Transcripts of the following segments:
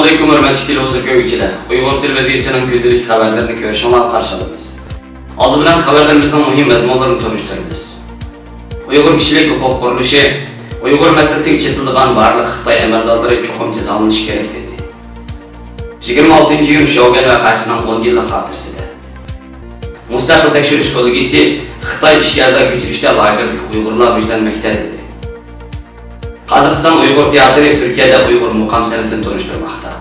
Assalamualaikum hörmətli televizor görgüçülər. Uyğur televiziyasının gündəlik xəbərlərini görüşənlər qarşıladınız. Adı bilan xəbərlərimizin mühim məzmunlarını tanışdırırız. Uyğur kişilik hüquq quruluşu Uyğur məsələsiga çetildiğən barlıq Xitay əməldarları çoxum cəzalanışı kerak dedi. 26-iyun Şogan vəqəsinin 10 illik xatirəsidir. Müstəqil təkşürüş kollegiyası Xitay işki əza köçürüşdə lagerlik Uyğurlar müjdelməkdə dedi. Qazaqstan Uyğur teatrı Türkiyədə Uyğur muqam sənətini tanışdırmaqda.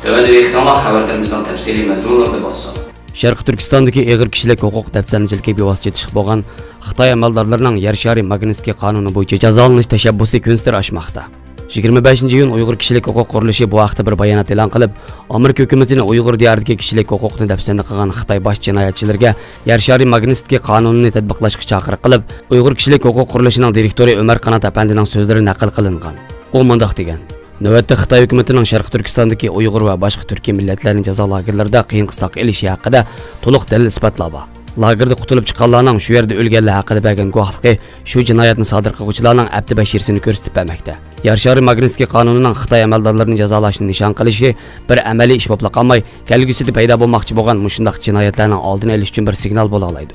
Tövəndə ehtimallar xəbərlərimizdən təfsili məzmunlarda bolsun. Şərqi Türkistandakı ağır kişilik hüquq dəbsənçilikə bevosita yetişib bolğan Xitay əməldarlarının yer şari Magnitsky qanunu boyunca cəzalanış təşəbbüsü künstir aşmaqda. 25-iyun Uyğur kişilik hüquq quruluşu bu haqda bir bayanat e'lon qilib, Amerika hökumətini Uyğur diyarındakı kişilik hüquqni dəbsəndə qilgan Xitay baş jinoyatchilarga yer shari Magnitsky qonunini tatbiqlashga chaqiriq qilib, Uyğur kişilik hüquq qurulushining direktori Ömər Qanat apandining so'zlari naql qilingan. U mundaq degan: Növbətdə Xitay hökumətinin Şərqi Türkistandakı Uyğur və başqa Türkiyə millətlərinin cəza lagerlərində qiyin qıstaq elishi haqida to'liq dalil isbotlaba. Lagerdə qutulub chiqqanlarning shu yerda o'lganlar haqida bergan guvohligi shu jinoyatni sodir qiluvchilarning abdi bashirsini ko'rsatib bermoqda. Yer shari Magnitsky qonunining Xitoy amaldorlarini jazolashni nishon qilishi bir amaliy ish bo'lib qolmay, kelgusida paydo bo'lmoqchi bo'lgan mushundaq jinoyatlarning oldini olish uchun bir signal bo'la oladi.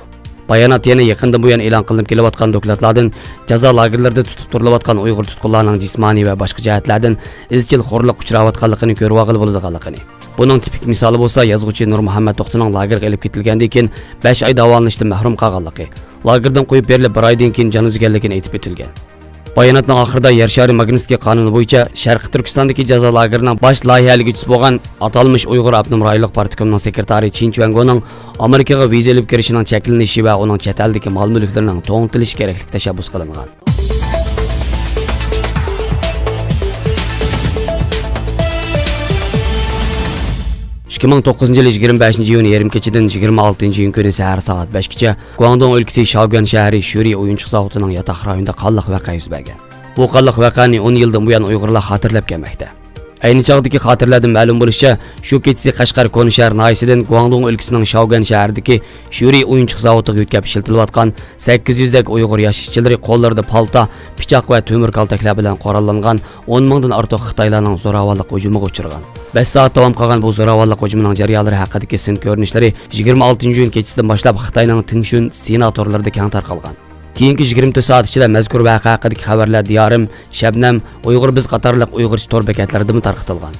Bayonot yana yaqinda bu yana e'lon qilinib kelayotgan dokladlardan jazo lagerlarida tutib turilayotgan Uyghur tutqunlarning jismoniy va boshqa jihatlardan izchil xo'rlik uchrayotganligini ko'rib olg'il bo'ladiganligini. Buning tipik misoli bo'lsa, yozuvchi Nur Muhammad To'xtining lagerga olib ketilgandan keyin 5 oy davolanishdan mahrum qolganligi, lagerdan qo'yib berilib 1 oydan keyin jon uzganligini aytib o'tilgan. Bayonotning oxirida yer shari Magnitsky qonuni bo'yicha Sharqi Turkistondagi jazo lagerining bosh loyihaligisi bo'lgan atalmış Uyghur Abnum rayonlik partikomining sekretari Chin Chuangoning Amerikaga viza olib kirishining cheklanishi va uning chet eldagi mol-mulklarining to'ntilishi keraklik tashabbus qilingan. Yıl 25-iyun yarım keçidən 26-iyun günü səhər saat 5-gəcə Guangdong өлkəsi Shaoguan şəhəri Shuri oyunçuq zavodining yataq rayonunda qanlıq vəqa yuz bergan. Bu qanlıq vəqani 10 yıldan bu yan Uyğurlar xatırlab kelməkdə. Ayni çağdakı xatırlardan ma'lum bo'lishicha, shu kechasi Qashqar Konishar nahiyasidan Guangdong өлkəsinin Shaoguan shahridagi Shuri oyunçuq zavodiga yetkazib ishiltilayotgan 800 dak Uyğur yosh ishchilari qo'llarida palta, pichoq va temir kaltaklar bilan qurollangan 10 mingdan ortiq Xitoylarning zo'ravonlik hujumiga uchragan. 5 soat davom qilgan bu zo'ravonlik hujumining jarayonlari haqidagi sin ko'rinishlari 26-iyun kechasidan boshlab Xitoyning Tingshun senatorlarida keng tarqalgan. Keyingi 24 soat ichida mazkur voqea haqidagi xabarlar Diyorim, Shabnam, Uyghur biz qatorliq Uyg'urcha tor bekatlarida tarqatilgan.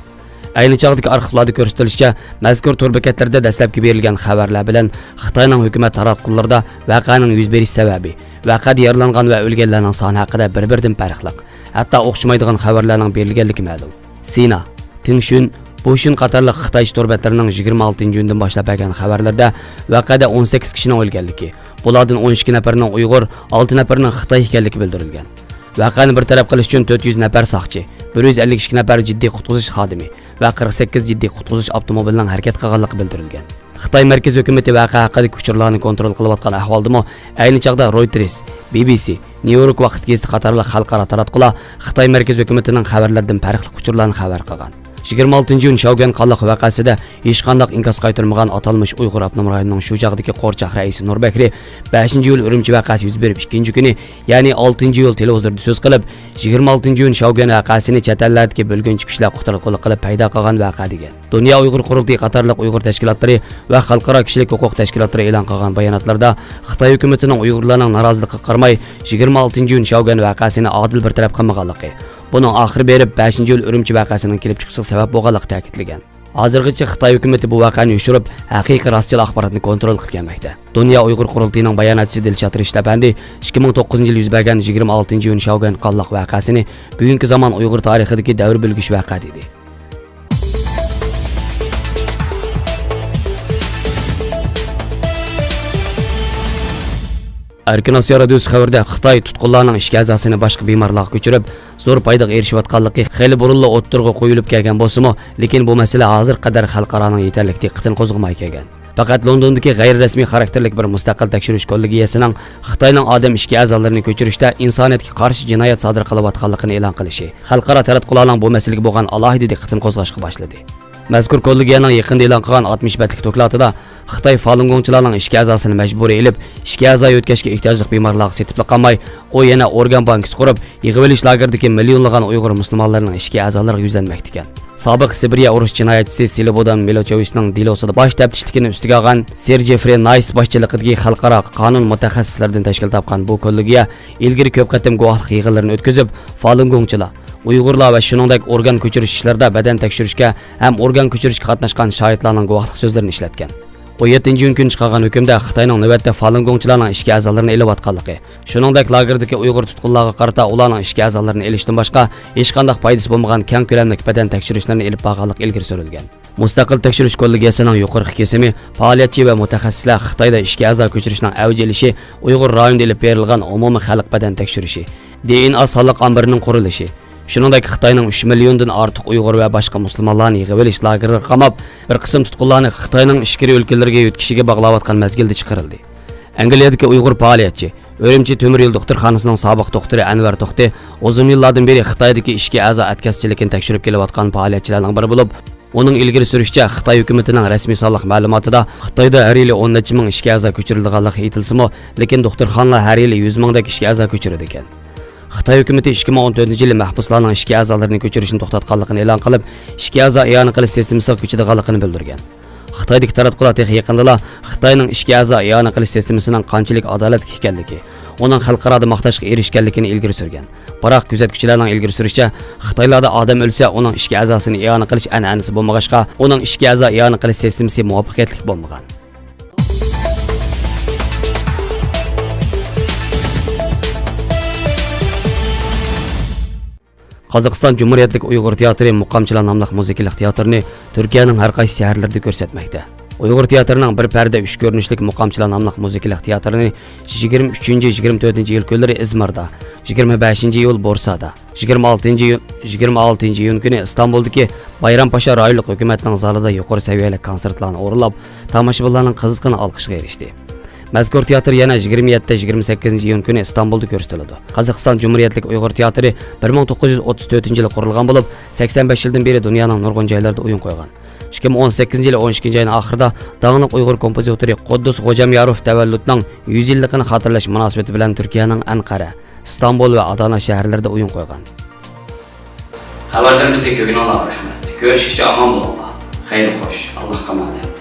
Ayni chog'dagi arxivlarda ko'rsatilishicha, mazkur tor bekatlarda dastlabki berilgan xabarlar bilan Xitoyning hukumat taratqularida voqeaning yuz berish sababi, vaqada yaralangan va o'lganlarning soni haqida bir-biridan farqli, hatto o'xshamaydigan xabarlarning berilganligi ma'lum. Sina, Tingshun, Boşun qatorliq Xitoy torbatlarining 26-iyundan boshlab bergan xabarlarda vaqada 18 kishining o'lganligi, bulardan 12 nafarining Uyg'ur, 6 nafarining Xitoy ekanligi bildirilgan. Vaqani bir taraf qilish uchun 400 nafar saqchi, 152 nafar jiddiy qutqizish xodimi va 48 jiddiy qutqizish avtomobilining harakat qilganligi bildirilgan. Xitoy markaziy hukumati voqea haqidagi uchurlarni kontrol qilayotgan ahvoldami, ayni chaqda Reuters, BBC, New York vaqt gazeti qatorliq xalqaro taratqular Xitoy markaziy hukumatining xabarlaridan farqli uchurlarni xabar qilgan. 26-iyun Shaoguan qanlıq vaqasida hech qanday inkas qaytarmagan atalmış Uyghur Abnum rayonining shu jag'dagi qo'rchoq raisi Nurbakri 5-iyul Urumchi vaqasi yuz berib 2-kuni, ya'ni 6-iyul televizorda so'z qilib, 26-iyun Shaoguan vaqasini chet ellardagi bo'lganchi kuchlar quturquli qilib paydo qilgan vaqa degan. Dunyo Uyg'ur qurultiyi qatorliq Uyg'ur tashkilotlari va xalqaro kishilik huquq tashkilotlari e'lon qilgan bayonotlarda Xitoy hukumatining Uyg'urlarning noroziligiga qaramay 26-iyun Shaoguan vaqasini adil bir taraf qilmaganligi, buning oxiri berib 5-iyul Urumchi vaqasining kelib chiqishiga sabab bo'lganligi ta'kidlagan. Hozirgacha Xitoy hukumati bu voqeani yushirib, haqiqiy rostchil axborotni kontrol qilib kelmoqda. Dunyo Uyg'ur qurultiyining bayonotchisi Dilshod Rishlapandi 2009-yil yuz bergan 26-iyun Shaoguan qanlıq vaqasini bugungi zamon Uyg'ur tarixidagi davr bilgish voqea dedi. Erkin Asiya radiosi xabarida Xitoy tutqunlarning ishki a'zosini boshqa bemorlarga ko'chirib, zo'r foydaga erishayotganligi xeyli burunli o'ttirg'i qo'yilib kelgan bo'lsa-mu, lekin bu masala hozir qadar xalqaroning yetarli diqqatini qo'zg'amay kelgan. Faqat Londondagi g'ayri-rasmiy xarakterlik bir mustaqil tekshirish kollegiyasining Xitoyning odam ishki a'zolarini ko'chirishda insoniyatga qarshi jinoyat sodir qilayotganligini e'lon qilishi xalqaro taratqularning bu masalaga bo'lgan alohida diqqatini qo'zg'ashga boshladi. Mazkur kollegiyaning yaqinda e'lon qilgan 60 betlik dokladida Xitoy Falun Gongchilarning ishga a'zosini majburiy elib, ishga a'zo o'tkazishga ehtiyojli bemorlarga setib qolmay, u yana organ bankasi qurib, yig'ib olish lageridagi millionlagan Uyg'ur musulmonlarining ishga a'zolariga yuzlanmoqda ekan. Sobiq Sibiriya urush jinoyatchisi Slobodan Milochevicning dilosida bosh taftishlikini ustiga olgan Sir Jeffrey Nice boshchiligidagi xalqaro qonun mutaxassislaridan tashkil topgan bu kollegiya ilgari ko'p qatim guvohlik yig'inlarini o'tkazib, Falun Gongchilar, Uyg'urlar va shuningdek organ ko'chirish ishlarida badan tekshirishga ham organ ko'chirishga qatnashgan shohidlarning guvohlik so'zlarini ishlatgan. 17-iyun kuni chiqqan hukmda Xitoyning navbatda Falun Gongchilarning ishga a'zolarini elayotganligi, shuningdek lagerdagi Uyg'ur tutqunlarga qarata ularning ishga a'zolarini elishdan boshqa hech qanday foydasi bo'lmagan keng ko'lamli badan tekshirishlarni elib borganlik ilgari surilgan. Mustaqil tekshirish kollegiyasining yuqori kesimi faoliyatchi va mutaxassislar Xitoyda ishga a'zo ko'chirishning avj olishi, Uyg'ur rayonida elib berilgan umumiy xalq badan tekshirishi, DNA sonliq ombirining qurilishi, shuningdek Xitoyning 3 milliondan ortiq Uyg'ur va boshqa musulmonlarni yig'ib olish lageriga qamab, bir qism tutqunlarni Xitoyning ichkari o'lkalarga yo'tkishiga bog'layotgan mazgilda chiqarildi. Angliyadagi Uyg'ur faoliyatchi, O'rimchi temir yo'l doktorxonasining sobiq doktori Anvar To'xti uzun yillardan beri Xitoydagi ishga a'zo atkazchilikni tekshirib kelayotgan faoliyatchilarning biri bo'lib, uning ilgari surishicha Xitoy hukumatining rasmiy sonliq ma'lumotida Xitoyda har yili 10 necha ming ishga a'zo ko'chirilganligi aytilsa-mu, lekin doktorxonalar har yili 100 mingdek ishga a'zo ko'chiradi ekan. Xitoy hukumati 2014-yili mahbuslarning ishga a'zolarini ko'chirishni to'xtatganligini e'lon qilib, ishga a'zo e'lon qilish sistemasi kuchaydiganligini bildirgan. Xitoydagi taratqular yaqinda Xitoyning ishga a'zo e'lon qilish sistemasining qanchalik adolatli ekanligi, uning xalqaro maqtashga erishganligini ilgari surgan. Biroq kuzatuvchilarning ilgari surishicha, Xitoylarda odam o'lsa, uning ishga a'zosini e'lon qilish an'anasi bo'lmag'achqa, uning ishga a'zo e'lon qilish sistemasi muvaffaqiyatli bo'lmagan. Qozog'iston Cumhuriyetlik Uyg'ur teatri Muqamchilar nomli musiqalik teatrni Turkiyaning har qaysi shaharlarida ko'rsatmoqda. Uyg'ur teatrining bir parda 3 ko'rinishlik Muqamchilar nomli musiqalik teatrini 23-24-iyul kunlari Izmirda, 25-iyul Bursada, 26-iyun kuni Istanbuldagi Bayrampaşa rayonlik hukumatning zalida yuqori saviyali konsertlarni o'rinlab, tomoshabinlarning qiziqini olqishga erishdi. Mazkur teatr yana 27-28-iyun kuni Istanbulda ko'rsatiladi. Qozog'iston Cumhuriyetlik Uyg'ur teatri 1934-yili qurilgan bo'lib, 85 yildan beri dunyoning nurg'un joylarida o'yin qo'ygan. 2018-yili 12-oyning oxirida danglik Uyg'ur kompozitori Quddus G'ojamyarov tavalludning 100 yilligini xotirlash munosabati bilan Turkiyaning Anqara, Istanbul va Adana shaharlarida o'yin qo'ygan. Xabarlarimizga ko'ngillilar rahmat. Ko'rishguncha omon bo'linglar. Xayr xo'sh. Alloh qamadi.